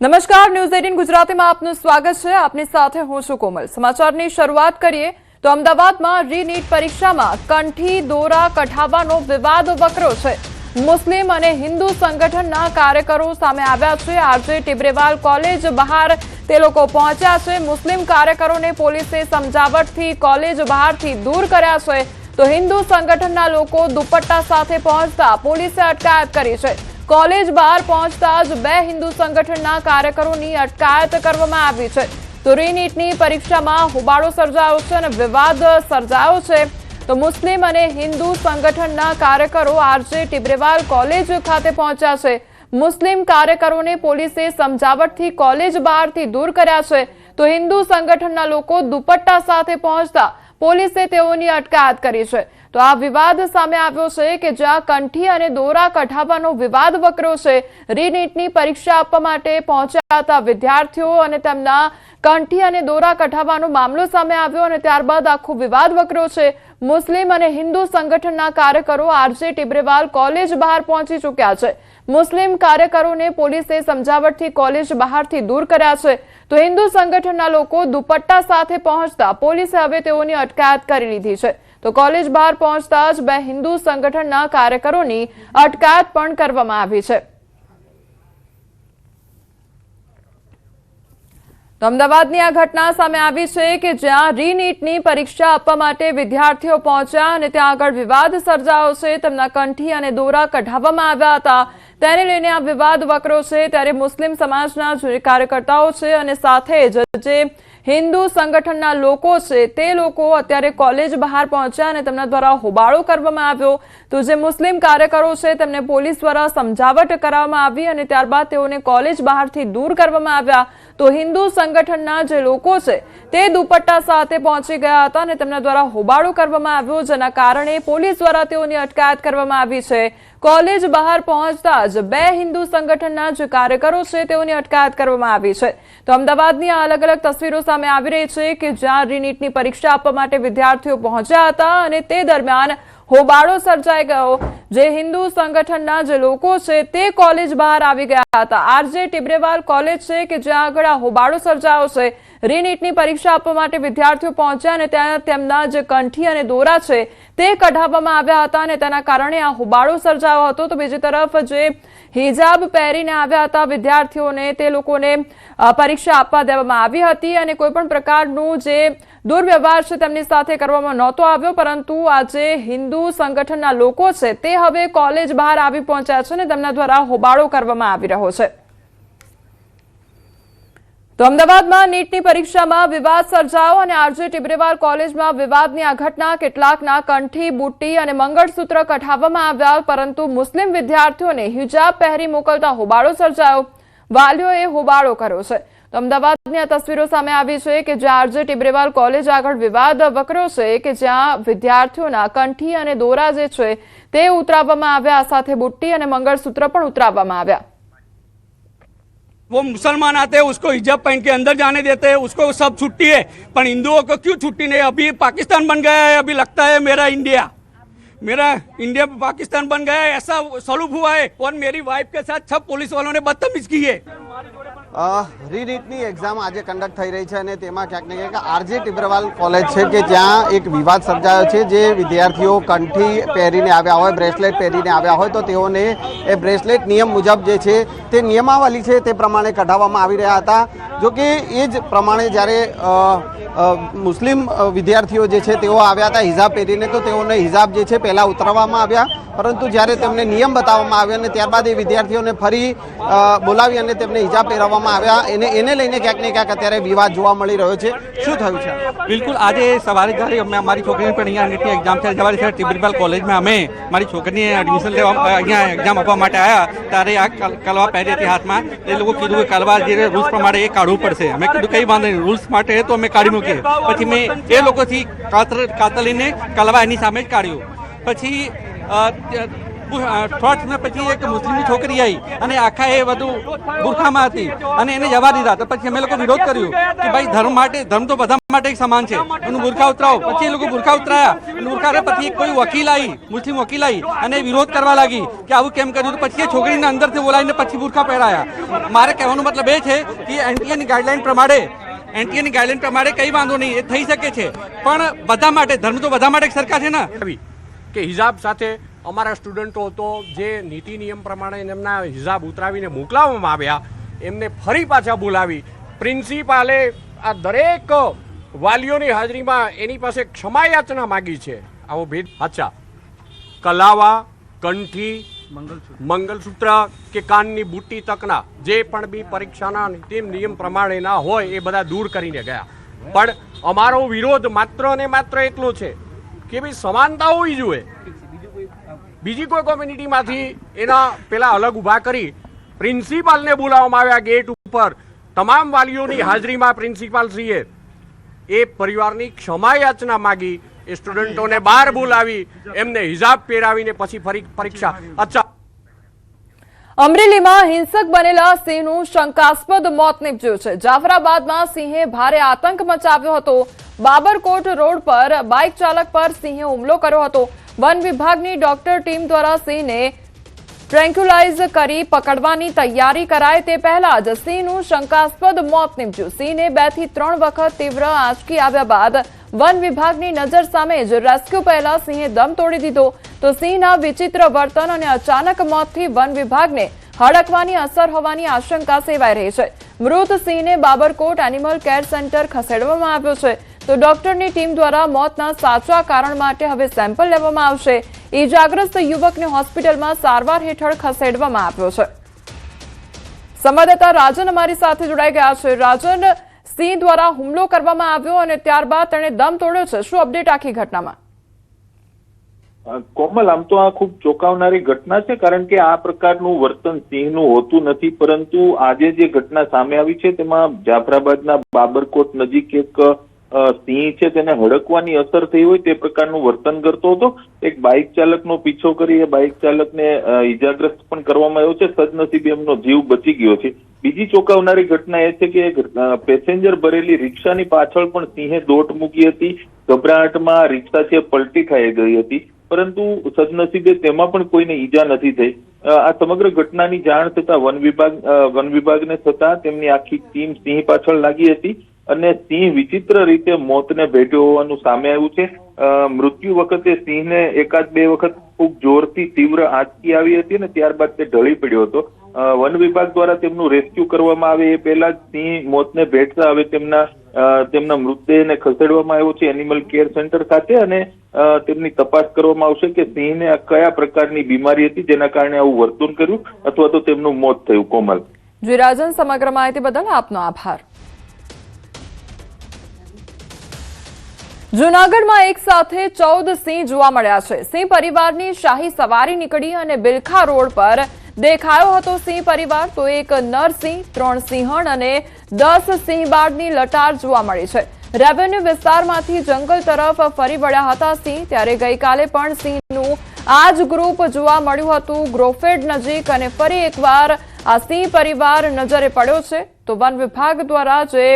નમસ્કાર, ન્યૂઝ 18 ગુજરાતીમાં આપનું સ્વાગત છે। આપની સાથે હું છું કોમલ। સમાચારની શરૂઆત કરીએ તો અમદાવાદમાં રીનીટ પરીક્ષામાં કંઠી દોરા કઢાવવાનો વિવાદ વકર્યો છે। મુસ્લિમ અને હિન્દુ સંગઠનના કાર્યકરો સામે આવ્યા છે। આરજે ટિબ્રેવાલ કોલેજ બહાર તે લોકો પહોંચ્યા છે। મુસ્લિમ કાર્યકરોને પોલીસે સમજાવટથી કોલેજ બહારથી દૂર કર્યા છે, તો હિન્દુ સંગઠનના લોકો દુપટ્ટા સાથે પહોંચતા પોલીસે અટકાયત કરી છે। કોલેજ બહાર પહોંચતા જ બે હિન્દુ સંગઠનના કાર્યકરોની અટકાયત કરવામાં આવી છે। તો રીનીટની પરીક્ષામાં હોબાળો સર્જાયો છે અને વિવાદ સર્જાયો છે। તો મુસ્લિમ અને હિન્દુ સંગઠનના કાર્યકરો આરજે ટિબ્રેવાલ કોલેજ ખાતે પહોંચ્યા છે। મુસ્લિમ કાર્યકરોને પોલીસે સમજાવટથી કોલેજ બહારથી દૂર કર્યા છે, તો હિન્દુ સંગઠનના લોકો દુપટ્ટા સાથે પહોંચતા પોલીસે તેઓની અટકાયત કરી છે। તો આ વિવાદ સામે આવ્યો છે કે જ્યાં કંઠી અને દોરા કઢાવવાનો વિવાદ વકર્યો છે। રીનીટની પરીક્ષા આપવા માટે પહોંચ્યા હતા વિદ્યાર્થીઓ અને તેમના કંઠી અને દોરા કઢાવવાનો મામલો સામે આવ્યો અને ત્યારબાદ આખો વિવાદ વકર્યો છે। મુસ્લિમ અને હિન્દુ સંગઠનના કાર્યકરો આરજે ટિબ્રેવાલ કોલેજ બહાર પહોંચી ચૂક્યા છે। મુસ્લિમ કાર્યકરોને પોલીસે સમજાવટથી કોલેજ બહારથી દૂર કર્યા છે, તો હિન્દુ સંગઠનના લોકો દુપટ્ટા સાથે પહોંચતા પોલીસે હવે તેઓની અટકાયત કરી લીધી છે। તો કોલેજ બહાર પહોંચતા જ બે હિન્દુ સંગઠનના કાર્યકરોની અટકાયત પણ કરવામાં આવી છે। તો અમદાવાદની આ ઘટના સામે આવી છે કે જ્યાં રીનીટની પરીક્ષા આપવા માટે વિદ્યાર્થીઓ પહોંચ્યા અને ત્યાં આગળ વિવાદ સર્જાયો છે। તેમના કંઠી અને દોરા કઢાવવામાં આવ્યા હતા, તેને લઈને આ વિવાદ વકર્યો છે। ત્યારે મુસ્લિમ સમાજના જે કાર્યકર્તાઓ છે અને સાથે જ જે હિન્દુ સંગઠનના લોકો છે તે લોકો અત્યારે કોલેજ બહાર પહોંચ્યા અને તેમના દ્વારા હોબાળો કરવામાં આવ્યો। તો જે મુસ્લિમ કાર્યકરો છે તેમને પોલીસ દ્વારા સમજાવટ કરાવવામાં આવી અને ત્યારબાદ તેઓને કોલેજ બહારથી દૂર કરવામાં આવ્યા। તો હિન્દુ સંગઠનના જે લોકો છે તે દુપટ્ટા સાથે પહોંચી ગયા હતા અને તેમના દ્વારા હોબાળો કરવામાં આવ્યો, જેના કારણે પોલીસ દ્વારા તેઓની અટકાયત કરવામાં આવી છે। કોલેજ બહાર પહોંચતા જ બે હિન્દુ સંગઠનના જે કાર્યકરો છે તેઓની અટકાયત કરવામાં આવી છે। તો અમદાવાદની આ અલગ અલગ તસવીરો સામે આવી રહી છે કે જ્યાં રીનીટની પરીક્ષા આપવા માટે વિદ્યાર્થીઓ પહોંચ્યા હતા અને તે દરમિયાન હોબાળો સર્જાઈ ગયો। જે હિન્દુ સંગઠનના જે લોકો છે તે કોલેજ બહાર આવી ગયા હતા। આરજે ટિબ્રેવાલ કોલેજ છે કે જ્યાં આગળ આ હોબાળો સર્જાયો છે। રીનીટની પરીક્ષા આપવા માટે વિદ્યાર્થીઓ પહોંચ્યા અને ત્યાં તેમના જે કંઠી અને દોરા છે તે કઢાવવામાં આવ્યા હતા અને તેના કારણે આ હોબાળો સર્જાયો હતો। તો બીજી તરફ જે હિજાબ પહેરીને આવ્યા હતા વિદ્યાર્થીઓને તે લોકોને પરીક્ષા આપવા દેવામાં આવી હતી અને કોઈ પણ પ્રકારનું જે દુર્વ્યવહાર છે તેમની સાથે કરવામાં નહોતો આવ્યો, પરંતુ આજે હિન્દુ સંગઠનના લોકો છે તે હવે કોલેજ બહાર આવી પહોંચ્યા છે અને તેમના દ્વારા હોબાળો કરવામાં આવી રહ્યો છે। તો અમદાવાદમાં નીટની પરીક્ષામાં વિવાદ સર્જાયો અને આરજે ટિબ્રેવાલ કોલેજમાં વિવાદની આ ઘટના કેટલાકના કંઠી, બુટ્ટી અને મંગળસૂત્ર કઢાવવામાં આવ્યા, પરંતુ મુસ્લિમ વિદ્યાર્થીઓને હિજાબ પહેરી મોકલતા હોબાળો સર્જાયો। વાલીઓએ હોબાળો કર્યો છે। તો અમદાવાદની આ તસવીરો સામે આવી છે કે જ્યાં આરજે ટિબ્રેવાલ કોલેજ આગળ વિવાદ વકર્યો છે કે જ્યાં વિદ્યાર્થીઓના કંઠી અને દોરા જે છે તે ઉતરાવવામાં આવ્યા, સાથે બુટ્ટી અને મંગળસૂત્ર પણ ઉતરાવવામાં આવ્યા। वो मुसलमान आते हैं उसको हिजाब पहन के अंदर जाने देते हैं, उसको सब छुट्टी है, पर हिंदुओं को क्यों छुट्टी नहीं? अभी पाकिस्तान बन गया है, अभी लगता है मेरा इंडिया पाकिस्तान बन गया है, ऐसा सलूक हुआ है। और मेरी वाइफ के साथ सब पुलिस वालों ने बदतमीज की है। રીનીટની એક્ઝામ આજે કન્ડક્ટ થઈ રહી છે અને તેમાં ક્યાંક ને ક્યાંક આરજે ટિબ્રેવાલ કોલેજ છે કે જ્યાં એક વિવાદ સર્જાયો છે। જે વિદ્યાર્થીઓ કંઠી પહેરીને આવ્યા હોય, બ્રેસલેટ પહેરીને આવ્યા હોય, તો તેઓને એ બ્રેસલેટ નિયમ મુજબ જે છે તે નિયમાવલી છે તે પ્રમાણે કઢાવવામાં આવી રહ્યા હતા। જોકે એ જ પ્રમાણે જ્યારે મુસ્લિમ વિદ્યાર્થીઓ જે છે તેઓ આવ્યા હતા હિજાબ પહેરીને, તો તેઓને હિજાબ જે છે પહેલાં ઉતરવામાં આવ્યા, પરંતુ જ્યારે તેમને નિયમ બતાવવામાં આવ્યા અને ત્યારબાદ એ વિદ્યાર્થીઓને ફરી બોલાવી અને તેમને હિજાબ પહેરાવવામાં આવ્યા, એને લઈને ક્યાંક ને ક્યાંક અત્યારે વિવાદ જોવા મળી રહ્યો છે। શું થયું છે? બિલકુલ, આજે સવારે જ્યારે અમારી છોકરીની પણ અહીંયા નીટની એક્ઝામ છે, સવારે છે ટિબ્રેવાલ કોલેજમાં અમે મારી છોકરીની એડમિશન લેવા અહીંયા એક્ઝામ આપવા માટે આવ્યા, ત્યારે આ કલવા પહેરી હતી હાથમાં। એ લોકો કીધું કે કલવા જે રૂલ્સ પ્રમાણે એ કાઢવું પડશે। અમે કીધું કંઈ વાંધો નહીં, રૂલ્સ માટે તો અમે કાઢી મૂકીએ। પછી મેં એ લોકોથી કાતલીને કલવા એની સામે જ કાઢ્યું। પછી થોડા સમય પછી એક મુસ્લિમની છોકરી આવી અને આખા એ બધું બુરખામાં હતી અને એને જવા દીધા. તો પછી અમે લોકો વિરોધ કર્યું કે ભાઈ ધર્મ તો બધા માટે એક સમાન છે, એનું બુરખા ઉતરાવો. પછી એ લોકો બુરખા ઉતરાયા અને બુરખા પછી કોઈ વકીલ આવી, મુસ્લિમ વકીલ આવી અને વિરોધ કરવા લાગી કે આવું કેમ કર્યું. પછી એ છોકરીને અંદરથી બોલાવીને પછી બુરખા પહેરાયા. મારે કહેવાનો મતલબ એ છે કે એનટીએની ગાઈડલાઈન પ્રમાણે કઈ વાંધો નહીં, એ થઈ શકે છે, પણ બધા માટે ધર્મ તો બધા માટે સરખા છે ને. કે હિજાબ સાથે અમારા સ્ટુડન્ટો તો જે નીતિ નિયમ પ્રમાણે એમના હિજાબ ઉતરાવીને મોકલાવવામાં આવ્યા એમને ફરી પાછા બોલાવી પ્રિન્સિપાલે આ દરેક વાલીઓની હાજરીમાં એની પાસે ક્ષમાયાચના માગી છે. આવો ભેદ અચ્છા કલાવા, કંઠી, મંગલસૂત્ર કે કાનની બુટ્ટી તકના જે પણ બી પરીક્ષાના નીતિ નિયમ પ્રમાણેના હોય એ બધા દૂર કરીને ગયા. પણ અમારો વિરોધ માત્ર ને માત્ર એટલો છે કે ભાઈ સમાનતા હોવી જોઈએ. બીજી કોઈ કોમ્યુનિટીમાંથી એના પેલા અલગ ઊભા કરી પ્રિન્સિપાલને બોલાવવામાં આવ્યા ગેટ ઉપર તમામ વાલીઓની હાજરીમાં પ્રિન્સિપાલશ્રીએ એ પરિવારની ક્ષમાયાચના માગી, એ સ્ટુડન્ટોને બહાર બોલાવી એમને હિજાબ પહેરાવીને પછી ફરી પરીક્ષા. અચ્છા અમરેલીમાં હિંસક બનેલા સિંહનું શંકાસ્પદ મોત નીપજ્યું છે. જાફરાબાદમાં સિંહે ભારે આતંક મચાવ્યો હતો. બાબરકોટ રોડ પર બાઇક ચાલક પર સિંહે હુમલો કર્યો હતો. વન વિભાગની ડોક્ટર ટીમ દ્વારા સિંહને ટ્રેન્ક્યુલાઇઝ કરી પકડવાની તૈયારી કરાય તે પહેલા જ સિંહનું શંકાસ્પદ મોત નીપજ્યું. સિંહને 2 થી 3 વખત તીવ્ર આંચકી આવ્યા બાદ વન વિભાગની નજર સામે જ રેસ્ક્યુ પહેલા સિંહે દમ તોડી દીધો. તો સિંહના વિચિત્ર વર્તન અને અચાનક મોતથી વન વિભાગને હડકવાની અસર હોવાની આશંકા સેવાઈ રહી છે. મૃત સિંહને બાબરકોટ એનિમલ કેર સેન્ટર ખસેડવામાં આવ્યો છે. તો ડોક્ટરની ટીમ દ્વારા મોતના સાચા કારણ માટે હવે સેમ્પલ લેવામાં આવશે. ઈજાગ્રસ્ત યુવકને હોસ્પિટલમાં સારવાર હેઠળ ખસેડવામાં આવ્યો છે. સંવાદદાતા રાજન અમારી સાથે જોડાઈ ગયા છે. રાજન, સિંહ દ્વારા હુમલો કરવામાં આવ્યો અને ત્યારબાદ તેણે દમ તોડ્યો છે. શું અપડેટ આખી ઘટનામાં? કોમલ, આમ તો આ ખૂબ ચોંકાવનારી ઘટના છે, કારણ કે આ પ્રકારનું વર્તન સિંહનું હોતું નથી. પરંતુ આજે જે ઘટના સામે આવી છે તેમાં જાફરાબાદના બાબરકોટ નજીક એક સિંહ છે તેને હડકવાની અસર થઈ હોય તે પ્રકારનું વર્તન કરતો હતો. એક બાઇક ચાલકનો પીછો કરી એ બાઇક ચાલકને ઈજાગ્રસ્ત પણ કરવામાં આવ્યો છે. સદનસીબે એમનો જીવ બચી ગયો છે. બીજી ચોંકાવનારી ઘટના એ છે કે પેસેન્જર ભરેલી રિક્ષાની પાછળ પણ સિંહે દોટ મૂકી હતી. ગભરાટમાં રિક્ષા છે પલટી ખાઈ ગઈ હતી, પરંતુ સદનસીબે તેમાં પણ કોઈને ઈજા નથી થઈ. આ સમગ્ર ઘટનાની જાણ થતા વન વિભાગને થતા તેમની આખી ટીમ સિંહ પાછળ લાગી હતી અને સિંહ વિચિત્ર રીતે મોતને ભેટ્યો હોવાનું સામે આવ્યું છે. મૃત્યુ વખતે સિંહને 1-2 વખત ખૂબ જોરથી તીવ્ર આંચકી આવી હતી અને ત્યારબાદ તે ઢળી પડ્યો હતો. વન વિભાગ દ્વારા તેમનું રેસ્ક્યુ કરવામાં આવે એ પહેલા જ સિંહ મોતને ભેટતા હવે તેમના મૃતદેહને ખસેડવામાં આવ્યો છે એનિમલ કેર સેન્ટર ખાતે અને તેમની તપાસ કરવામાં આવશે કે સિંહને કયા પ્રકારની બીમારી હતી જેના કારણે આવું વર્તન કર્યું અથવા તો તેમનું મોત થયું. કોમલ જી રાજન, સમગ્ર માહિતી બદલ આપનો આભાર. જૂનાગઢમાં એક સાથે 14 સિંહ જોવા મળ્યા છે. સિંહ પરિવારની શાહી સવારી નીકળી અને બિલખા રોડ પર દેખાયો હતો સિંહ પરિવાર. તો એક નર સિંહ, 3 સિંહણ અને 10 સિંહ બાળની લટાર જોવા મળી છે. રેવન્યુ વિસ્તારમાંથી જંગલ તરફ ફરી વળ્યા હતા સિંહ. ત્યારે ગઈકાલે પણ સિંહનું આ જ ગ્રુપ જોવા મળ્યું હતું ગ્રોફેડ નજીક અને ફરી એકવાર આ સિંહ પરિવાર નજરે પડ્યો છે. તો વન વિભાગ દ્વારા જે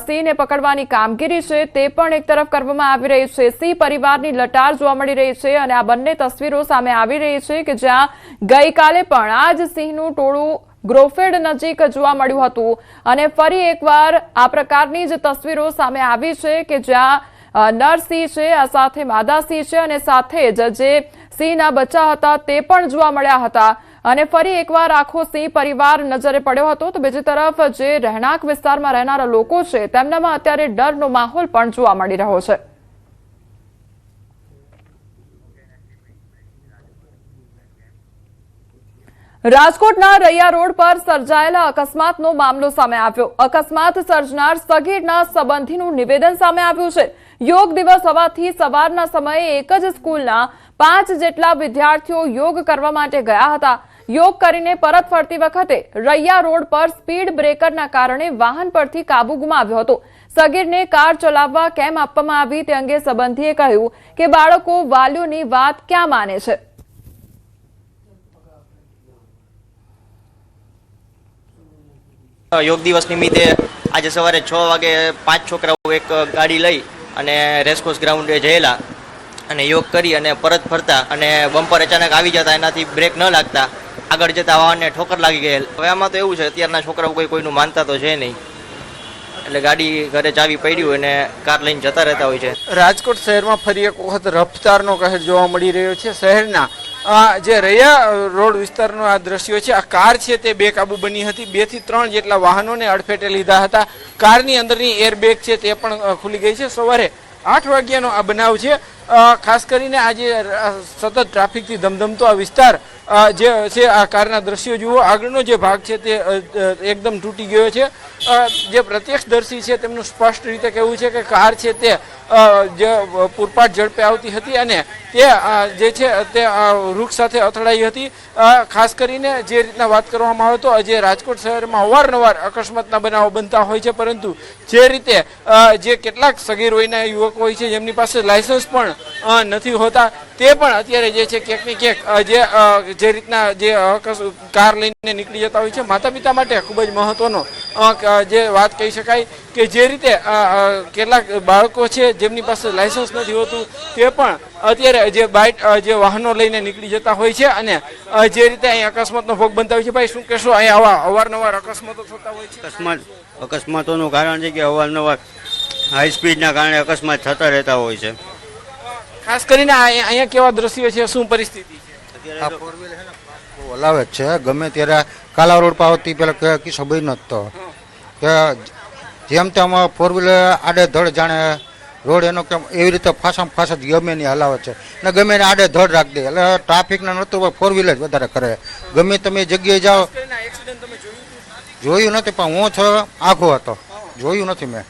સિંહને પકડવાની કામગીરી છે તે પણ એક તરફ કરવામાં આવી રહી છે. સિંહ પરિવારની લટાર જોવા મળી રહી છે અને આ બંને તસવીરો સામે આવી રહી છે કે જ્યાં ગઈકાલે પણ આ જ સિંહનું ટોળું ગ્રોફેડ નજીક જોવા મળ્યું હતું અને ફરી એકવાર આ પ્રકારની જ તસવીરો સામે આવી છે કે જ્યાં નર સિંહ છે આ સાથે માદા સિંહ છે અને સાથે જ જે સિંહના બચ્ચા હતા તે પણ જોવા મળ્યા હતા અને ફરી એકવાર આખો સિંહ પરિવાર નજરે પડ્યો હતો. તો બીજી તરફ જે રહેણાંક વિસ્તારમાં રહેનારા લોકો છે તેમનામાં અત્યારે ડરનો માહોલ પણ જોવા મળી રહ્યો છે. રાજકોટના રૈયા રોડ પર સર્જાયેલા અકસ્માતનો મામલો સામે આવ્યો. અકસ્માત સર્જનાર સગીરના સંબંધીનું નિવેદન સામે આવ્યું છે. યોગ દિવસ હોવાથી સવારના સમયે એક જ સ્કૂલના 5 જેટલા વિદ્યાર્થીઓ યોગ કરવા માટે ગયા હતા. યોગ કરીને પરત ફરતી વખતે રૈયા રોડ પર સ્પીડ બ્રેકરના કારણે વાહન પરથી કાબુ ગુમાવ્યો હતો. સગીરને કાર ચલાવવા કેમ આપવામાં આવી તે અંગે સંબંધીએ કહ્યું કે બાળકો વાલીઓની વાત ક્યાં માને છે. યોગ દિવસ નિમિત્તે આજે સવારે 6 વાગે 5 છોકરાઓ એક ગાડી લઈ અને રેસકોર્સ ગ્રાઉન્ડે જયેલા અને યોગ કરી અને પરત ફરતા અને બમ્પર અચાનક આવી જતા એનાથી બ્રેક ન લાગતા આગળ જતા વાહનને ઠોકર લાગી ગયેલ. હવે આમાં તો એવું છે અત્યારના છોકરાઓ કોઈનું માનતા તો છે નહીં, એટલે ગાડી ઘરે ચાવી પડી હોય અને કાર લઈને જતા રહેતા હોય છે. રાજકોટ શહેરમાં ફરી એક વખત રફતારનો કહેર જોવા મળી રહ્યો છે. શહેરના જે રૈયા રોડ વિસ્તારનો આ દ્રશ્યો છે. આ કાર છે તે બેકાબુ બની હતી. 2 થી 3 જેટલા વાહનોને અડફેટે લીધા હતા. કારની અંદરની એરબેગ છે તે પણ ખુલી ગઈ છે. સવારે 8 વાગ્યાનો આ બનાવ છે. ખાસ કરીને આજે સતત ટ્રાફિકથી ધમધમતો આ વિસ્તાર જે છે આ કારના દ્રશ્યો જુઓ. આગળનો જે ભાગ છે તે એકદમ તૂટી ગયો છે. જે પ્રત્યક્ષદર્શી છે તેમનું સ્પષ્ટ રીતે કહેવું છે કે કાર છે તે જે પૂરપાટ ઝડપે આવતી હતી અને તે જે છે તે વૃક્ષ સાથે અથડાઈ હતી. ખાસ કરીને જે રીતના વાત કરવામાં આવે તો જે રાજકોટ શહેરમાં અવારનવાર અકસ્માતના બનાવો બનતા હોય છે, પરંતુ જે રીતે જે કેટલાક સગીર વયના યુવકો હોય છે જેમની પાસે લાયસન્સ પણ નથી હોતા તે પણ અત્યારે જે છે ક્યાંક ને ક્યાંક જે રીતના જે કાર લઈને નીકળી જતા હોય છે. માતા પિતા માટે ખૂબ જ મહત્વનો જે વાત કહી શકાય કે જે રીતે કેટલાક બાળકો છે જેમની પાસે લાયસન્સ નથી હોતું તે પણ અત્યારે જે બાઇક જે વાહનો લઈને નીકળી જતા હોય છે અને જે રીતે અહીં અકસ્માતનો ભોગ બનતા હોય છે. ભાઈ, શું કહેશો? અહીં આવા અવારનવાર અકસ્માતો થતા હોય છે. અકસ્માતોનું કારણ છે કે અવારનવાર હાઈ સ્પીડના કારણે અકસ્માત થતા રહેતા હોય છે. ખાસ કરીને અહીંયા કેવા દ્રશ્યો છે, શું પરિસ્થિતિ આ ફોર વ્હીલર છે ને હલાવે જ છે. ગમે ત્યારે કાલા રોડ પર આવતી પેલા કિસ્સો બન્યો હતો કે જેમ તેમ ફોર વ્હીલર આડે ધડ જાણે રોડ એનો કેમ એવી રીતે ફાંસા ફાંસ જ ગમે ની હલાવે છે ને ગમે એને આડે ધડ રાખી દે. એટલે ટ્રાફિકના નતું ફોર વ્હીલર જ વધારે કરે. ગમે તમે જગ્યાએ જાઓ. જોયું નથી પણ હું છો આખો હતો, જોયું નથી મેં.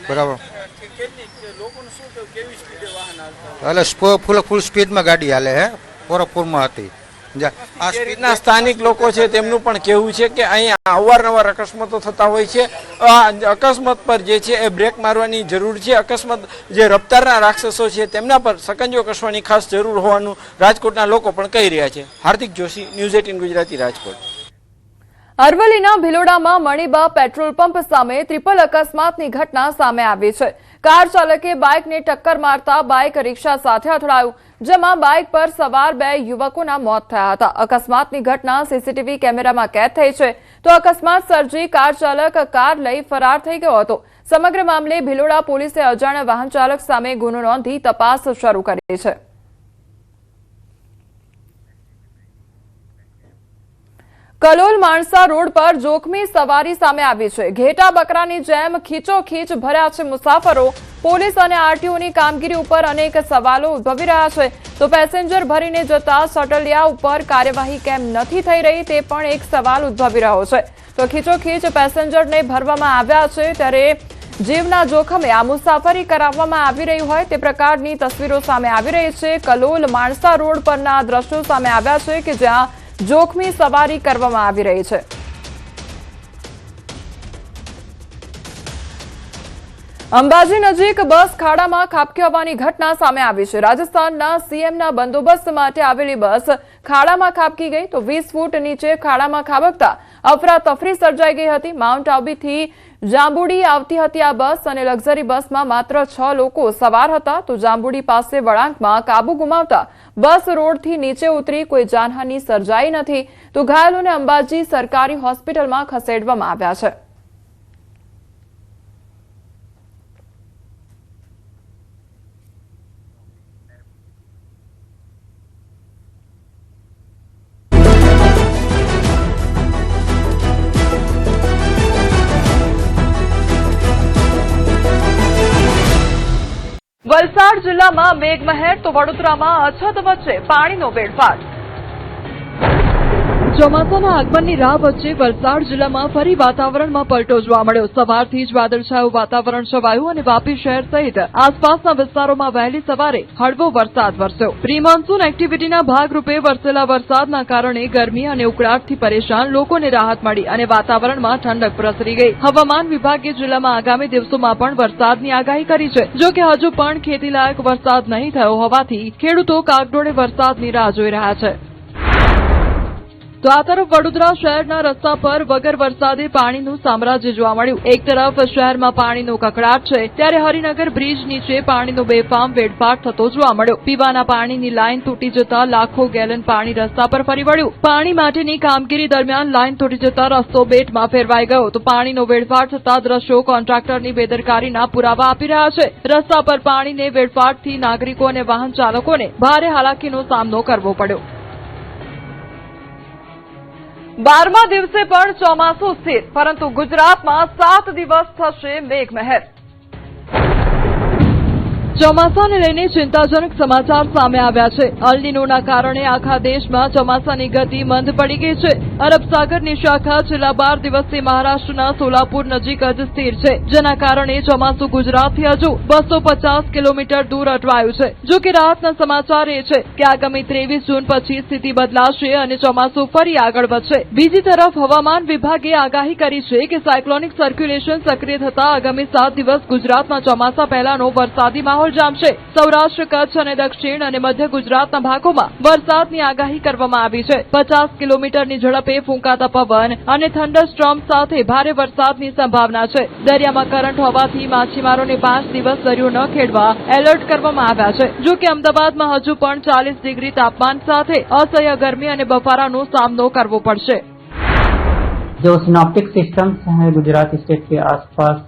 બરાબર. એટલે ફૂલ સ્પીડમાં ગાડી હાલે હે, પૂરમાં હતી. આ રીતના સ્થાનિક લોકો છે તેમનું પણ કહેવું છે કે અહીંયા અવારનવાર અકસ્માતો થતા હોય છે. અકસ્માત પર જે છે એ બ્રેક મારવાની જરૂર છે. અકસ્માત જે રફતારના રાક્ષસો છે તેમના પર સકંજો કસવાની ખાસ જરૂર હોવાનું રાજકોટના લોકો પણ કહી રહ્યા છે. હાર્દિક જોશી, ન્યૂઝ 18 ગુજરાતી, રાજકોટ. અરવલ્લીના ભિલોડામાં મણિબા પેટ્રોલ પંપ સામે ટ્રિપલ અકસ્માતની ઘટના સામે આવી છે. કાર ચાલકે બાઇકને ટક્કર મારતા બાઇક રિક્ષા સાથે અથડાયું, જેમાં બાઇક પર સવાર 2 યુવકોના મોત થયા હતા. અકસ્માતની ઘટના સીસીટીવી કેમેરામાં કેદ થઈ છે. તો અકસ્માત સર્જી કાર ચાલક કાર લઈ ફરાર થઈ ગયો હતો. સમગ્ર મામલે ભિલોડા પોલીસે અજાણ્યા વાહન ચાલક સામે ગુનો નોંધી તપાસ શરૂ કરી છે. કલોલ માણસા રોડ પર જોખમી સવારી સામે આવી છે. ઘેટા બકરાની જેમ ખીચોખીચ ભર્યા છે મુસાફરો. પોલીસ અને આરટીઓની કામગીરી ઉપર અનેક સવાલો ઉદ્ભવી રહ્યા છે. તો પેસેન્જર ભરીને જતા શટલિયા ઉપર કાર્યવાહી કેમ નથી થઈ રહી તે પણ એક સવાલ ઉદ્ભવી રહ્યો છે. તો ખીચોખીચ પેસેન્જરને ભરવામાં આવ્યા છે ત્યારે જીવના જોખમે આ મુસાફરી કરાવવામાં આવી રહી હોય તે પ્રકારની તસવીરો સામે આવી રહી છે. કલોલ માણસા રોડ પરના દ્રશ્યો સામે આવ્યા છે કે જ્યાં જોખમી સવારી કરવામાં આવી રહી છે. અંબાજી નજીક બસ ખાડામાં ખાબકી હોવાની ઘટના સામે આવી છે. રાજસ્થાનના સીએમના બંદોબસ્ત માટે આવેલી બસ ખાડામાં ખાબકી ગઈ તો 20 ફૂટ નીચે ખાડામાં ખાબકતા અફરાતફરી સર્જાઈ ગઈ હતી. માઉન્ટ આબુથી જાંબુડી આવતી હતી આ બસ અને લક્ઝરી બસમાં માત્ર 6 લોકો સવાર હતા. તો જાંબુડી પાસે વળાંકમાં કાબુ ગુમાવતા બસ રોડથી નીચે ઉતરી. કોઈ જાનહાનિ સર્જાઈ નથી. તો ઘાયલોને અંબાજી સરકારી હોસ્પિટલમાં ખસેડવામાં આવ્યા છે. વલસાડ જિલ્લામાં મેઘમહેર તો વડોદરામાં અછત વચ્ચે પાણીનો વેડફાટ. ચોમાસાના આગમનની રાહ વચ્ચે વલસાડ જિલ્લામાં ફરી વાતાવરણમાં પલટો જોવા મળ્યો. સવારથી જ વાદળછાયું વાતાવરણ છવાયું અને વાપી શહેર સહિત આસપાસના વિસ્તારોમાં વહેલી સવારે હળવો વરસાદ વરસ્યો. પ્રી મોન્સૂન એક્ટિવિટીના ભાગરૂપે વરસેલા વરસાદના કારણે ગરમી અને ઉકળાટથી પરેશાન લોકોને રાહત મળી અને વાતાવરણમાં ઠંડક પ્રસરી ગઈ. હવામાન વિભાગે જિલ્લામાં આગામી દિવસોમાં પણ વરસાદની આગાહી કરી છે. જો કે હજુ પણ ખેતીલાયક વરસાદ નહીં થયો હોવાથી ખેડૂતો કાગડોળે વરસાદની રાહ જોઈ રહ્યા છે. તો આ તરફ વડોદરા શહેરના રસ્તા પર વગર વરસાદે પાણીનું સામ્રાજ્ય જોવા મળ્યું. એક તરફ શહેરમાં પાણીનો કકળાટ છે, ત્યારે હરિનગર બ્રિજ નીચે પાણીનો બેફામ વેડફાટ થતો જોવા મળ્યો. પીવાના પાણીની લાઇન તૂટી જતા લાખો ગેલન પાણી રસ્તા પર ફરી વળ્યું. પાણી માટેની કામગીરી દરમિયાન લાઇન તૂટી જતા રસ્તો બેટમાં ફેરવાઈ ગયો. તો પાણીનો વેડફાટ થતા દ્રશ્યો કોન્ટ્રાક્ટરની બેદરકારીના પુરાવા આપી રહ્યા છે. રસ્તા પર પાણીને વેડફાટથી નાગરિકો અને વાહન ચાલકોને ભારે હાલાકીનો સામનો કરવો પડ્યો. 12મા દિવસે પણ ચોમાસું સ્થિર, પરંતુ ગુજરાતમાં 7 દિવસ થશે મેઘમહેર. ચોમાસાને લઈને ચિંતાજનક સમાચાર સામે આવ્યા છે. અલ નીનોના કારણે આખા દેશમાં ચોમાસાની ગતિ મંદ પડી ગઈ છે. અરબ સાગરની શાખા છેલ્લા 12 દિવસથી મહારાષ્ટ્રના સોલાપુર નજીક જ સ્થિર છે, જેના કારણે ચોમાસું ગુજરાતથી હજુ 250 કિલોમીટર દૂર અટવાયું છે. જો કે રાહતના સમાચાર એ છે કે આગામી 23 જૂન પછી સ્થિતિ બદલાશે અને ચોમાસું ફરી આગળ વધશે. બીજી તરફ હવામાન વિભાગે આગાહી કરી છે કે સાયક્લોનિક સર્ક્યુલેશન સક્રિય થતા આગામી 7 દિવસ ગુજરાતમાં ચોમાસા પહેલાનો વરસાદી માહોલ જામશે. સૌરાષ્ટ્ર, કચ્છ અને દક્ષિણ અને મધ્ય ગુજરાતના ભાગોમાં વરસાદની આગાહી કરવામાં આવી છે. 50 કિલોમીટરની ઝડપે ફૂંકાતા પવન અને થંડરસ્ટોર્મ સાથે ભારે વરસાદની સંભાવના છે. દરિયામાં કરંટ હોવાથી માછીમારોને 5 દિવસ દરિયો ન ખેડવા એલર્ટ કરવામાં આવ્યા છે. જો કે અમદાવાદમાં હજુ પણ 40 ડિગ્રી તાપમાન સાથે અસહ્ય ગરમી અને બફારાનો સામનો કરવો પડશે. जो सिनॉप्टिक सिस्टम्स हैं गुजरात स्टेट के आसपास,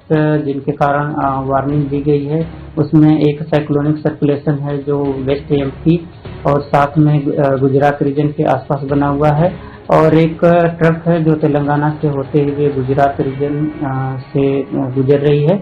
जिनके कारण वार्निंग दी गई है, उसमें एक साइक्लोनिक सर्कुलेशन है जो वेस्ट एमपी और साथ में गुजरात रीजन के आसपास बना हुआ है, और एक ट्रक है जो तेलंगाना से होते हुए गुजरात रीजन से गुजर रही है.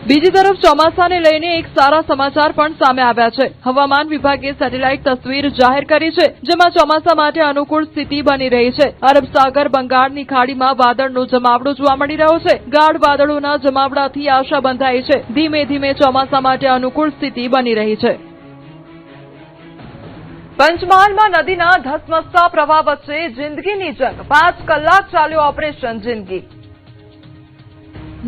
બીજી તરફ ચોમાસાને લઈને એક સારા સમાચાર પણ સામે આવ્યા છે. હવામાન વિભાગે સેટેલાઇટ તસવીર જાહેર કરી છે, જેમાં ચોમાસા માટે અનુકૂળ સ્થિતિ બની રહી છે. અરબ સાગર, બંગાળની ખાડીમાં વાદળનો જમાવડો જોવા મળી રહ્યો છે. ગાઢ વાદળોના જમાવડાથી આશા બંધાઈ છે. ધીમે ધીમે ચોમાસા માટે અનુકૂળ સ્થિતિ બની રહી છે. પંચમહાલમાં નદીના ધસમસતા પ્રવાહ વચ્ચે જિંદગીની જંગ. 5 કલાક ચાલ્યો ઓપરેશન જિંદગી.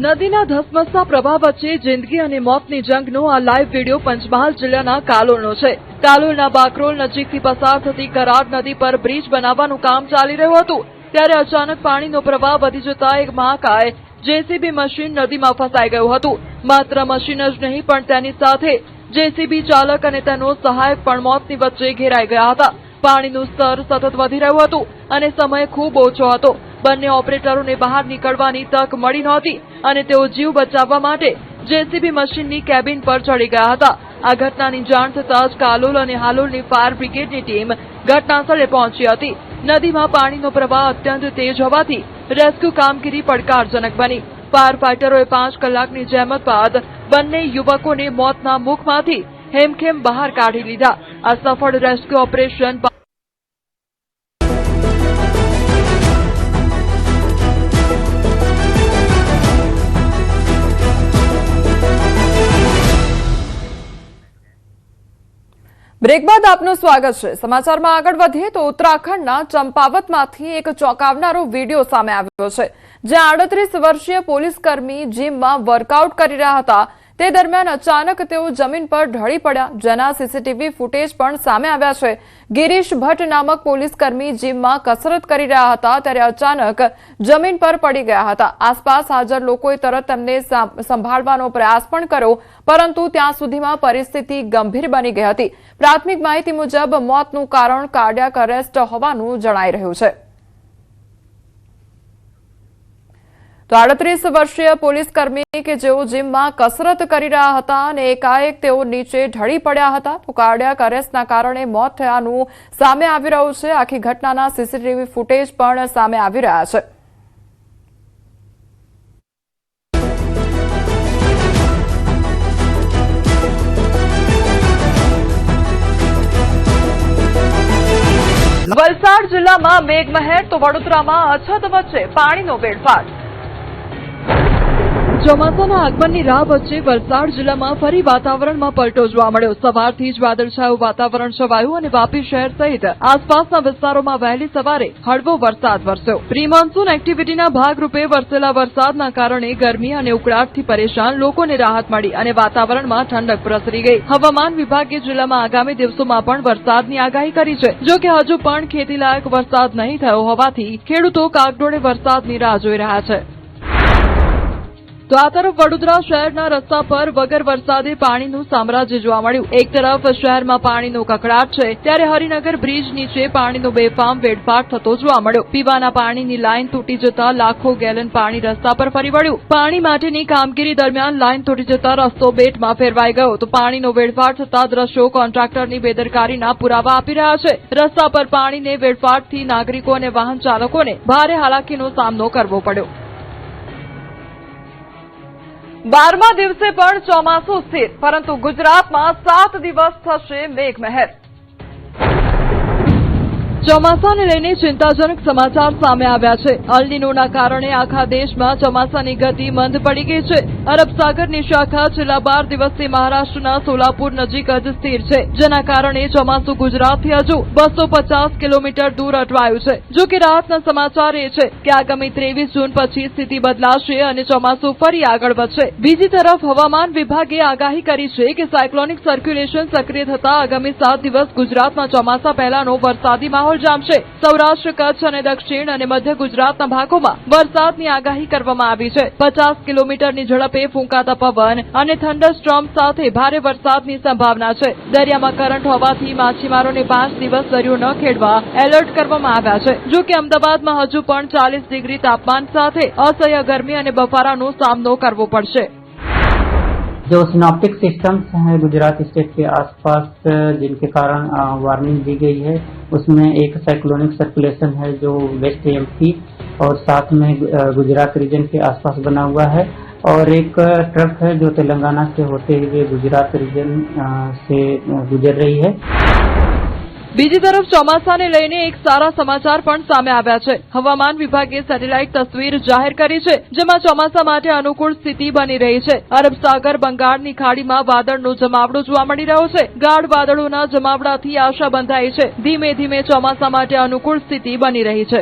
નદીના ધસમસતા પ્રવાહ વચ્ચે જિંદગી અને મોતની જંગનો આ લાઈવ વિડીયો પંચમહાલ જિલ્લાના કાલોલનો છે. કાલોલના બાકરોલ નજીકથી પસાર થતી કરાડ નદી પર બ્રિજ બનાવવાનું કામ ચાલી રહ્યું હતું, ત્યારે અચાનક પાણીનો પ્રવાહ વધી જતા એક મહાકાય જેસીબી મશીન નદીમાં ફસાઈ ગયું હતું. માત્ર મશીન જ નહીં, પણ તેની સાથે જેસીબી ચાલક અને તેનો સહાયક પણ મોતની વચ્ચે ઘેરાઈ ગયા હતા. પાણીનું સ્તર સતત વધી રહ્યું હતું અને સમય ખૂબ ઓછો હતો. બંને ઓપરેટરોને બહાર નીકળવાની તક મળી નહોતી અને તેઓ જીવ બચાવવા માટે જેસીબી મશીનની કેબિન પર ચડી ગયા હતા. આ ઘટનાની જાણ થતાં જ કાલોલ અને હાલોલની ફાયર બ્રિગેડની ટીમ ઘટનાસ્થળે પહોંચી હતી. નદીમાં પાણીનો પ્રવાહ અત્યંત તેજ હોવાથી રેસ્ક્યુ કામગીરી પડકારજનક બની. ફાયર ફાઈટરોએ 5 કલાકની જહેમત બાદ બંને યુવકોને મોતના મુખમાંથી હેમખેમ બહાર કાઢી લીધા. આ સફળ રેસ્ક્યુ ઓપરેશન બ્રેક બાદ આપનું સ્વાગત છે. સમાચારમાં આગળ વધીએ તો ઉત્તરાખંડના ચંપાવતમાંથી એક ચોંકાવનારો વિડીયો સામે આવ્યો છે, જ્યાં 38 વર્ષીય પોલીસકર્મી જીમમાં વર્કઆઉટ કરી રહ્યા હતા. તે દરમિયાન અચાનક તેઓ જમીન પર ઢળી પડ્યા, જેના સીસીટીવી ફૂટેજ પણ સામે આવ્યા છે. ગિરીશ ભટ્ટ નામક પોલીસકર્મી જીમમાં કસરત કરી રહ્યા હતા, ત્યારે અચાનક જમીન પર પડી ગયા હતા. આસપાસ હાજર લોકોએ તરત તેમને સંભાળવાનો પ્રયાસ પણ કર્યો, પરંતુ ત્યાં સુધીમાં પરિસ્થિતિ ગંભીર બની ગઈ હતી. પ્રાથમિક માહિતી મુજબ મોતનું કારણ કાર્ડિયાક અરેસ્ટ હોવાનું જણાઈ રહ્યું છે. તો 38 વર્ષીય પોલીસકર્મી કે જેઓ જીમમાં કસરત કરી રહ્યા હતા અને એકાએક તેઓ નીચે ઢળી પડ્યા હતા, તો કાર્ડિયાક અરેસ્ટના કારણે મોત થયાનું સામે આવી રહ્યું છે. આખી ઘટનાના સીસીટીવી ફૂટેજ પણ સામે આવી રહ્યા છે. વલસાડ જિલ્લામાં મેઘમહેર તો વડોદરામાં અછત વચ્ચે પાણીનો વેડફાટ. ચોમાસાના આગમનની રાહ વચ્ચે વલસાડ જિલ્લામાં ફરી વાતાવરણમાં પલટો જોવા મળ્યો. સવારથી જ વાદળછાયું વાતાવરણ છવાયું અને વાપી શહેર સહિત આસપાસના વિસ્તારોમાં વહેલી સવારે હળવો વરસાદ વરસ્યો. પ્રી મોન્સૂન એક્ટિવિટીના ભાગરૂપે વરસેલા વરસાદના કારણે ગરમી અને ઉકળાટથી પરેશાન લોકોને રાહત મળી અને વાતાવરણમાં ઠંડક પ્રસરી ગઈ. હવામાન વિભાગે જિલ્લામાં આગામી દિવસોમાં પણ વરસાદની આગાહી કરી છે. જો કે હજુ પણ ખેતીલાયક વરસાદ નહીં થયો હોવાથી ખેડૂતો કાગડોળે વરસાદની રાહ જોઈ રહ્યા છે. તો આ તરફ વડોદરા શહેરના રસ્તા પર વગર વરસાદે પાણીનું સામ્રાજ્ય જોવા મળ્યું. એક તરફ શહેરમાં પાણીનો કકળાટ છે, ત્યારે હરિનગર બ્રિજ નીચે પાણીનો બેફામ વેડફાટ થતો જોવા મળ્યો. પીવાના પાણીની લાઇન તૂટી જતા લાખો ગેલન પાણી રસ્તા પર ફરી વળ્યું. પાણી માટેની કામગીરી દરમિયાન લાઇન તૂટી જતા રસ્તો બેટમાં ફેરવાઈ ગયો. તો પાણીનો વેડફાટ થતા દ્રશ્યો કોન્ટ્રાક્ટરની બેદરકારીના પુરાવા આપી રહ્યા છે. રસ્તા પર પાણીને વેડફાટથી નાગરિકો અને વાહન ચાલકોને ભારે હાલાકીનો સામનો કરવો પડ્યો. 12મા દિવસે પણ ચોમાસું સ્થિર, પરંતુ ગુજરાતમાં 7 દિવસ થશે મેઘમહેર. ચોમાસાને લઈને ચિંતાજનક સમાચાર સામે આવ્યા છે. અલ નીનોના કારણે આખા દેશમાં ચોમાસાની ગતિ મંદ પડી ગઈ છે. અરબ સાગરની શાખા છેલ્લા 12 દિવસથી મહારાષ્ટ્રના સોલાપુર નજીક જ સ્થિર છે, જેના કારણે ચોમાસું ગુજરાતથી હજુ 250 કિલોમીટર દૂર અટવાયું છે. જો કે રાહતના સમાચાર એ છે કે આગામી 23 જૂન પછી સ્થિતિ બદલાશે અને ચોમાસું ફરી આગળ વધશે. બીજી તરફ હવામાન વિભાગે આગાહી કરી છે કે સાયક્લોનિક સર્ક્યુલેશન સક્રિય થતા આગામી 7 દિવસ ગુજરાતમાં ચોમાસા પહેલાનો વરસાદી માહોલ જામશે. સૌરાષ્ટ્ર, કચ્છ અને દક્ષિણ અને મધ્ય ગુજરાતના ભાગોમાં વરસાદની આગાહી કરવામાં આવી છે. 50 કિલોમીટરની ઝડપે ફૂંકાતા પવન અને થંડરસ્ટોર્મ સાથે ભારે વરસાદની સંભાવના છે. દરિયામાં કરંટ હોવાથી માછીમારોને 5 દિવસ દરિયો ન ખેડવા એલર્ટ કરવામાં આવ્યા છે. જો કે અમદાવાદમાં હજુ પણ 40 ડિગ્રી તાપમાન સાથે અસહ્ય ગરમી અને બફારાનો સામનો કરવો પડશે. जो सिनॉप्टिक सिस्टम्स हैं गुजरात स्टेट के आसपास, जिनके कारण वार्निंग दी गई है, उसमें एक साइक्लोनिक सर्कुलेशन है जो वेस्ट एमपी और साथ में गुजरात रीजन के आसपास बना हुआ है, और एक ट्रक है जो तेलंगाना से होते हुए गुजरात रीजन से गुजर रही है. બીજી તરફ ચોમાસાને લઈને એક સારા સમાચાર પણ સામે આવ્યા છે. હવામાન વિભાગે સેટેલાઇટ તસવીર જાહેર કરી છે, જેમાં ચોમાસા માટે અનુકૂળ સ્થિતિ બની રહી છે. અરબ સાગર, બંગાળની ખાડીમાં વાદળનો જમાવડો જોવા મળી રહ્યો છે. ગાઢ વાદળોના જમાવડાથી આશા બંધાઈ છે. ધીમે ધીમે ચોમાસા માટે અનુકૂળ સ્થિતિ બની રહી છે.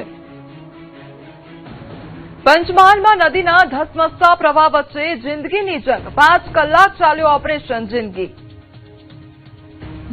પંચમહાલમાં નદીના ધસમસતા પ્રવાહ વચ્ચે જિંદગીની જંગ. 5 કલાક ચાલ્યો ઓપરેશન જિંદગી.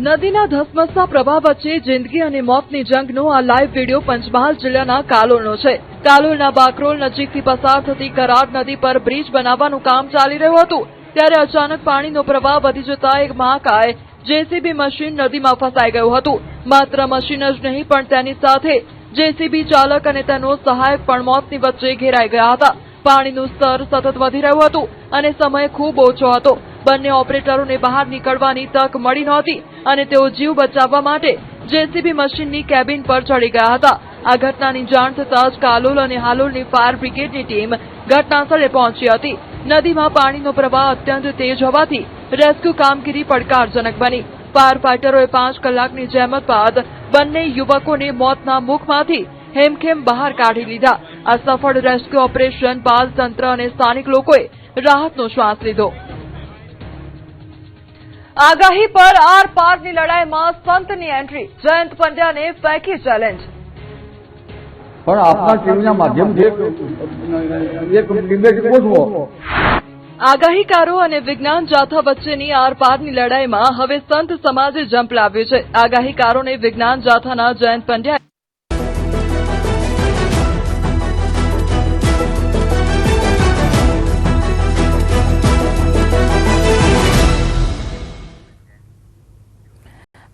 નદીના ધસમસતા પ્રવાહ વચ્ચે જિંદગી અને મોતની જંગનો આ લાઈવ વિડીયો પંચમહાલ જિલ્લાના કાલોલનો છે. કાલોલના બાકરોલ નજીકથી પસાર થતી કરાર નદી પર બ્રિજ બનાવવાનું કામ ચાલી રહ્યું હતું, ત્યારે અચાનક પાણીનો પ્રવાહ વધી જતા એક મહાકાય જેસીબી મશીન નદીમાં ફસાઈ ગયું હતું. માત્ર મશીન જ નહીં, પણ તેની સાથે જેસીબી ચાલક અને તેનો સહાયક પણ મોતની વચ્ચે ઘેરાઈ ગયા હતા. પાણીનું સ્તર સતત વધી રહ્યું હતું અને સમય ખૂબ ઓછો હતો. બંને ઓપરેટરોને બહાર નીકળવાની તક મળી નહોતી અને તેઓ જીવ બચાવવા માટે જેસીબી મશીનની કેબિન પર ચડી ગયા હતા. આ ઘટનાની જાણ થતાં જ કાલોલ અને હાલોલની ફાયર બ્રિગેડની ટીમ ઘટનાસ્થળે પહોંચી હતી. નદીમાં પાણીનો પ્રવાહ અત્યંત તેજ હોવાથી રેસ્ક્યુ કામગીરી પડકારજનક બની. ફાયર ફાઈટરોએ 5 કલાકની જહેમત બાદ બંને યુવકોને મોતના મુખમાંથી હેમખેમ બહાર કાઢી લીધા. આ સફળ રેસ્ક્યુ ઓપરેશન બાદ તંત્ર અને સ્થાનિક લોકોએ રાહતનો શ્વાસ લીધો. આગાહી પર આર પારની લડાઈમાં સંતની એન્ટ્રી. જયંત પંડ્યાને ફેંકી ચેલેન્જ. પણ આપના ટીવીના માધ્યમથી એક ડિબેટ ગોઠવો. આગાહીકારો અને વિજ્ઞાન જાથા વચ્ચેની આર પારની લડાઈમાં હવે સંત સમાજે ઝંપલાવ્યું છે. આગાહીકારોને વિજ્ઞાન જાથાના જયંત પંડ્યા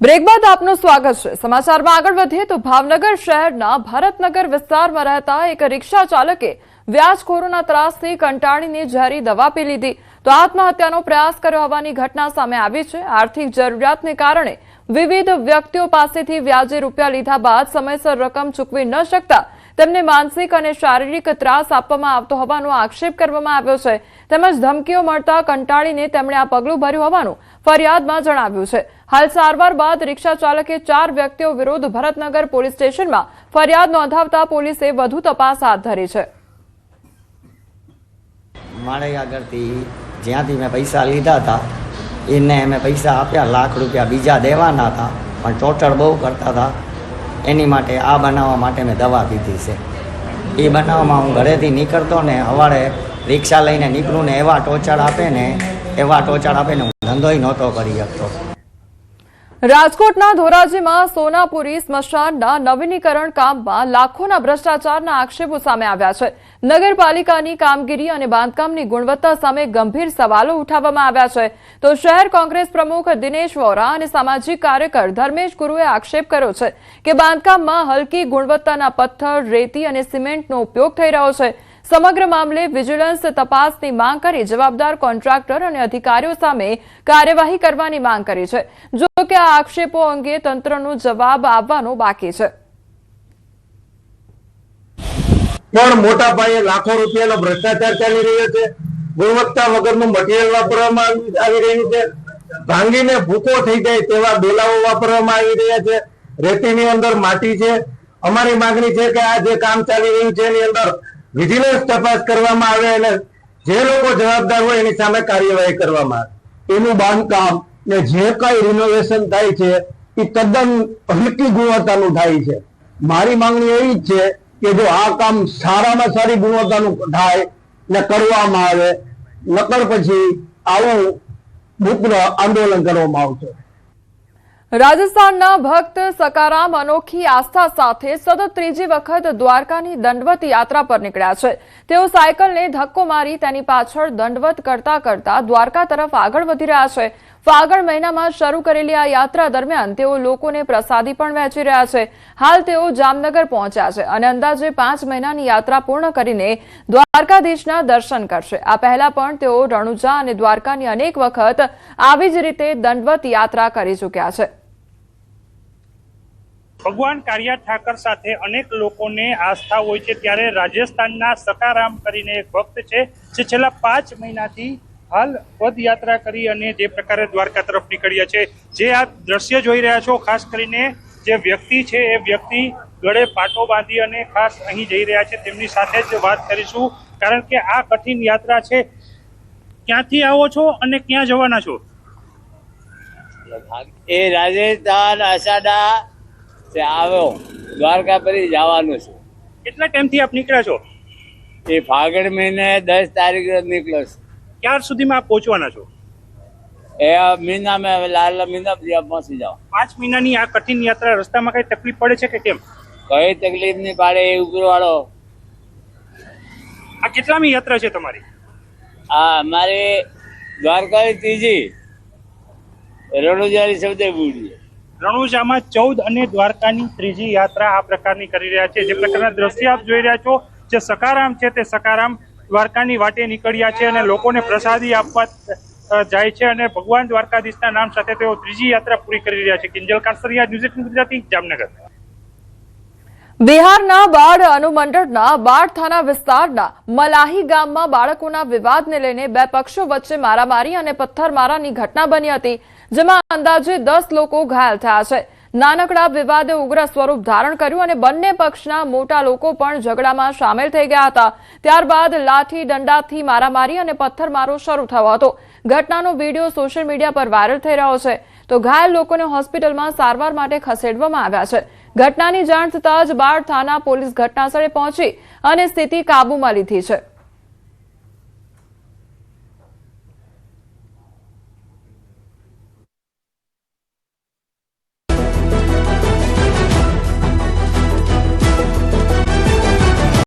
બ્રેક બાદ આપનું સ્વાગત છે. સમાચારમાં આગળ વધીએ તો ભાવનગર શહેરના ભરતનગર વિસ્તારમાં રહેતા એક રિક્ષા ચાલકે વ્યાજખોરોના ત્રાસથી કંટાળીને ઝેરી દવા પી લીધી તો આત્મહત્યાનો પ્રયાસ કર્યો હોવાની ઘટના સામે આવી છે. આર્થિક જરૂરિયાતને કારણે વિવિધ વ્યક્તિઓ પાસેથી વ્યાજે રૂપિયા લીધા બાદ સમયસર રકમ ચૂકવી ન શકતા તેમને માનસિક અને શારીરિક ત્રાસ આપવામાં આવતો હોવાનો આક્ષેપ કરવામાં આવ્યો છે. તેમજ ધમકીઓ મળતા કંટાળીને તેમણે આ પગલું ભર્યું હોવાનું ફરિયાદમાં જણાવ્યું છે. હાલ સારવાર બાદ રિક્ષા ચાલકે 4 વ્યક્તિઓ વિરુદ્ધ ભરતનગર પોલીસ સ્ટેશનમાં ફરિયાદ નોંધાવતા પોલીસે વધુ તપાસ હાથ ધરી છે. મારે આગળથી જ્યાંથી મેં પૈસા લીધા હતા એને મેં પૈસા આપ્યા, લાખ રૂપિયા બીજા દેવાના હતા, પણ ટોર્ચર બહુ કરતા હતા. એની માટે આ બનાવવા માટે મેં દવા પીધી છે. એ બનાવવામાં હું ઘરેથી નીકળતો ને સવારે રિક્ષા લઈને નીકળું ને એવા ટોર્ચર આપે ને હું ધંધોય નહોતો કરી શકતો. રાજકોટના ધોરાજીમાં સોનાપુરી સ્મશાનના નવીનીકરણ કામમાં લાખોના ભ્રષ્ટાચારના આક્ષેપો સામે આવ્યા છે. નગરપાલિકાની કામગીરી અને બાંધકામની ગુણવત્તા સામે ગંભીર સવાલો ઉઠાવવામાં આવ્યા છે. તો શહેર કોંગ્રેસ પ્રમુખ દિનેશ વોરા અને સામાજિક કાર્યકર ધર્મેશ ગુરુએ આક્ષેપ કર્યો છે કે બાંધકામમાં હલકી ગુણવત્તાના પથ્થર, રેતી અને સિમેન્ટનો ઉપયોગ થઈ રહ્યો છે. સમગ્ર મામલે વિજિલન્સ તપાસની માંગ કરી જવાબદાર કોન્ટ્રાક્ટર અને અધિકારીઓ સામે કાર્યવાહી કરવાની માંગ કરી છે. જો કે આ આક્ષેપો અંગે તંત્રનો જવાબ આવવાનો બાકી છે. પણ મોટા પાયે લાખો રૂપિયાનો ભ્રષ્ટાચાર ચાલી રહ્યો છે. ગુણવત્તા વગરનું મટીરિયલ વાપરવામાં આવી રહ્યું છે. ભાંગીને ભૂકો થઈ જાય તેવા ડોલાઓ વાપરવામાં આવી રહ્યા છે. રેતીની અંદર માટી છે. અમારી માંગણી છે કે આ જે કામ ચાલી રહ્યું છે એની અંદર વિજિલન્સ તપાસ કરવામાં આવે અને જે લોકો જવાબદાર હોય એની સામે કાર્યવાહી કરવામાં આવે. એનું બાંધકામ ને જે કઈ રિનોવેશન થાય છે એ તદ્દન હલકી ગુણવત્તાનું થાય છે. મારી માંગણી એવી જ છે કે જો આ કામ સારામાં સારી ગુણવત્તાનું થાય ને કરવામાં આવે, નકર પછી આવું ઉગ્ર આંદોલન કરવામાં આવશે. રાજસ્થાનના ભક્ત સકારામ અનોખી આસ્થા સાથે સતત ત્રીજી વખત દ્વારકાની દંડવત યાત્રા પર નીકળ્યા છે. તેઓ સાયકલને ધક્કો મારી તેની પાછળ દંડવત કરતા કરતા દ્વારકા તરફ આગળ વધી રહ્યા છે. ફાગણ મહિનામાં શરૂ કરેલી આ યાત્રા દરમિયાન તેઓ લોકોને પ્રસાદી પણ વહેંચી રહ્યા છે. હાલ તેઓ જામનગર પહોંચ્યા છે અને અંદાજે 5 મહિનાની યાત્રા પૂર્ણ કરીને દ્વારકાધીશના દર્શન કરશે. આ પહેલા પણ તેઓ રણુજા અને દ્વારકાની અનેક વખત આવી જ રીતે દંડવત યાત્રા કરી ચૂક્યા છે. ભગવાન કાળિયા ઠાકર સાથે અનેક લોકોને આસ્થા હોય છે, ત્યારે રાજસ્થાનના સકારામ કરીને એક ભક્ત છે જે છેલ્લા 5 મહિનાથી હાલ પદયાત્રા કરી અને જે પ્રકારે દ્વારકા તરફ નીકળ્યા છે. જે આ દ્રશ્ય જોઈ રહ્યા છો, ખાસ કરીને જે વ્યક્તિ છે એ વ્યક્તિ ગળે પાટો બાંધી અને ખાસ અહીં જઈ રહ્યા છે. તેમની સાથે જ વાત કરીશું, કારણ કે આ કઠિન યાત્રા છે. ક્યાંથી આવો છો અને ક્યાં જવાના છો? એ રાજસ્થાન અષાઢા से આવ્યો દ્વારકા પર જવાનું છે. કેટલા ટાઈમથી આપ નીકળ્યા છો? એ ફાગણ મહિને 10 તારીખ નીકળ્યો છે. ક્યાર સુધીમાં આપ પહોંચવાના છો? એ મહિના મેં લાલ મહિના પહોંચી જાઓ. 5 મહિનાની આ કઠિન યાત્રા રસ્તામાં કઈ તકલીફ પડે છે કે કેમ? કઈ તકલીફ નહીં પડે. એ ઉપરવાળો. આ કેટલામી યાત્રા છે તમારી? આ અમારી દ્વારકાની ત્રીજી, રણુજાની સૌથી બુડી. રણુજામાં 14 અને દ્વારકાની ત્રીજી યાત્રા આ પ્રકારની કરી રહ્યા છે. જે પ્રકારના દ્રશ્ય આપ જોઈ રહ્યા છો, જે સકારામ છે તે સકારામ દ્વારકાની વાટે નીકળ્યા છે અને લોકોને પ્રસાદી આપવા જાય છે અને ભગવાન દ્વારકાધીશના નામ સાથે તેઓ ત્રીજી યાત્રા પૂરી કરી રહ્યા છે. કિંજલ કાસરિયા, ન્યૂઝ 18 ગુજરાતી, જામનગર. બિહારના બાળ અનુમંડળના બાળ થાના વિસ્તારના મલાહી ગામમાં બાળકોના વિવાદને લઈને બે પક્ષો વચ્ચે મારામારી અને પથ્થરમારાની ઘટના બની હતી, જેમાં અંદાજે 10 લોકો ઘાયલ થયા છે. નાનકડા વિવાદે ઉગ્ર સ્વરૂપ ધારણ કર્યું અને બંને પક્ષના મોટા લોકો પણ ઝઘડામાં સામેલ થઈ ગયા હતા. ત્યારબાદ લાઠી દંડાથી મારામારી અને પથ્થરમારો શરૂ થયો હતો. ઘટનાનો વિડીયો સોશિયલ મીડિયા પર વાયરલ થઈ રહ્યો છે. તો ઘાયલ લોકોને હોસ્પિટલમાં સારવાર માટે ખસેડવામાં આવ્યા છે. ઘટનાની જાણ થતાં જ બાળ થાના પોલીસ ઘટનાસ્થળે પહોંચી અને સ્થિતિ કાબૂમાં લીધી છે.